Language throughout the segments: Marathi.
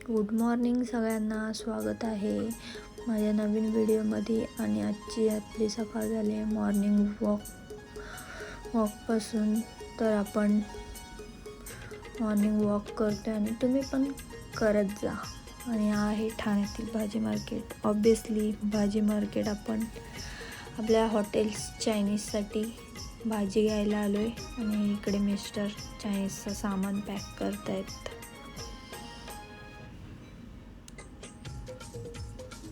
गुड मॉर्निंग सगळ्यांना, स्वागत आहे माझ्या नवीन व्हिडिओमध्ये. आणि आजची आपली सकाळ झाली आहे मॉर्निंग वॉकपासून. तर आपण मॉर्निंग वॉक करतो आणि तुम्ही पण करत जा. आणि हा आहे ठाण्यातील भाजी मार्केट. ऑब्वियसली भाजी मार्केट आपण आपल्या हॉटेल्स चायनीजसाठी भाजी घ्यायला आलो आहे. आणि इकडे मिस्टर चायनीजचं सामान पॅक करत आहेत.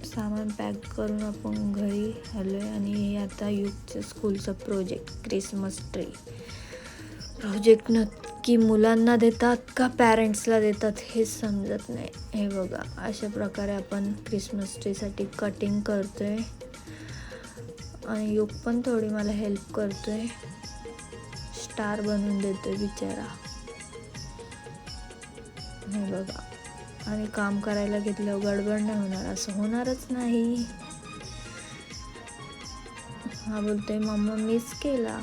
सामान पॅक करून आपण घरी आलो आहे. आणि हे आता युगचं स्कूलचं प्रोजेक्ट, क्रिसमस ट्री प्रोजेक्ट नक्की मुलांना देतात का पॅरेंट्सला देतात हे समजत नाही. हे बघा, अशा प्रकारे आपण क्रिसमस ट्रीसाठी कटिंग करतो आहे. आणि युग पण थोडी मला हेल्प करतो आहे, स्टार बनवून देतो आहे बिचारा. हे बघा, आणि काम करायला घेतल्यावर गडबड नाही होणार, असं होणारच नाही. हा बोलतोय मम्मा मीच केला.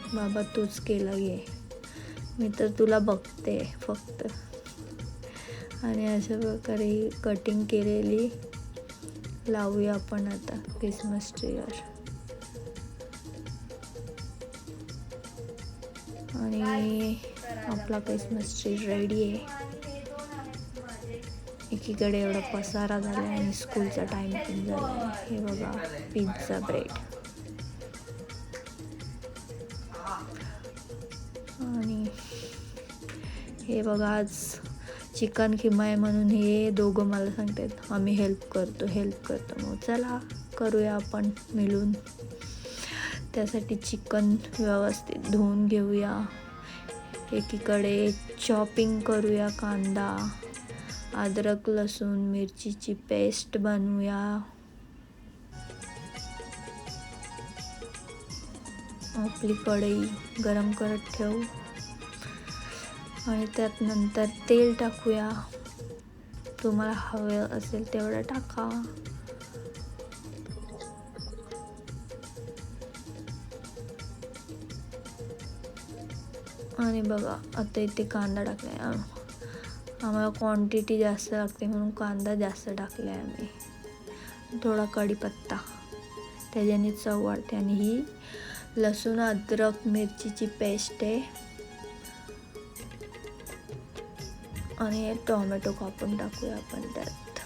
बाबा तूच केला घे, मी तर तुला बघते फक्त. आणि अशा प्रकारे कटिंग केलेली लावूया आपण आता क्रिसमस ट्रीवर. आणि आपला क्रिसमस ट्री रेडी आहे. एकीकडे एवढा पसारा झाला आहे आणि स्कूलचा टाइम पण झाला आहे. हे बघा, पिझ्झा ब्रेड. आणि हे बघा, आज चिकन किमा आहे म्हणून हे दोघं मला सांगतात आम्ही हेल्प करतो. मग चला करूया आपण मिळून. त्यासाठी चिकन व्यवस्थित धुवून घेऊया. एकीकडे चॉपिंग करूया, कांदा, अद्रक, लसूण, मिरचीची पेस्ट बनवूया. आपली कढई गरम करत ठेवू आणि त्यात नंतर तेल टाकूया. तुम्हाला हवं असेल तेवढं टाका. आणि बघा, आता इथे कांदा टाकलाय. आम्हाला क्वांटिटी जास्त लागते म्हणून कांदा जास्त टाकला आहे आम्ही. थोडा कढीपत्ता, त्याच्याने चव वाढते. आणि ही लसूण, अद्रक, मिरचीची पेस्ट आहे. आणि टोमॅटो कापून टाकूया आपण त्यात.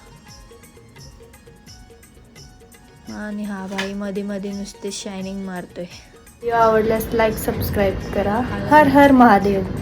आणि हा भाई मध्ये मध्ये नुसते शायनिंग मारतोय. व्हिडिओ आवडल्यास लाईक, सबस्क्राईब करा. हर हर महादेव.